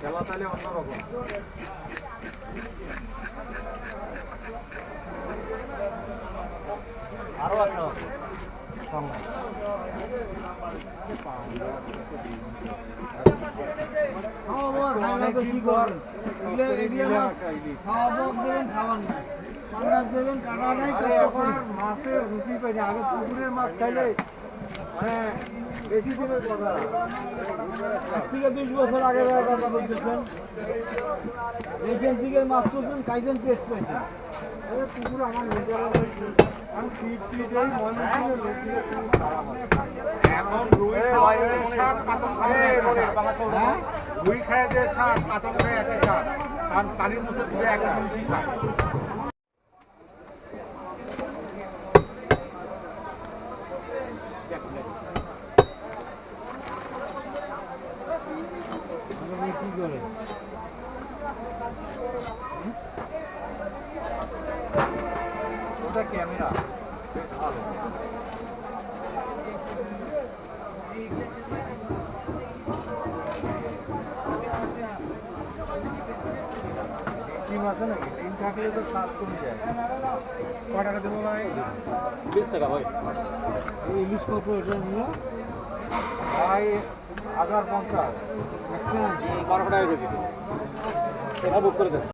খেলা তাহলে অন্যরকম। আরো আছে মাছের রুচি পাইনি। আগে পুকুরের মাছ খাইলে মানে বেশি দিনের কথা। আজ থেকে 20 বছর আগে কথা বলতেছেন, এইখান থেকে মাছ তুলছেন, খাইছেন, টেস্ট পাইছেন। পুকুরে আমার নিজের আমি ফিট ফিট এই মনে এখন রুই রুই খায় যে শাক কাতল খায় একই শাক, কারণ পানির মধ্যে দুটো একই জিনিসই খায়। কি করে ওটা ক্যামেরা বেশ ভালো। ডিম আছে নাকি? ডিম থাকলে তো স্বাদ কমে যায়। কয় টাকা দেবো ভাই? 20 টাকা ভাই। ইলিশ কত এটা নিয়ে ভাই? 1050 একটা 12 টাকা কেজি। সেটা বুক করে দেন।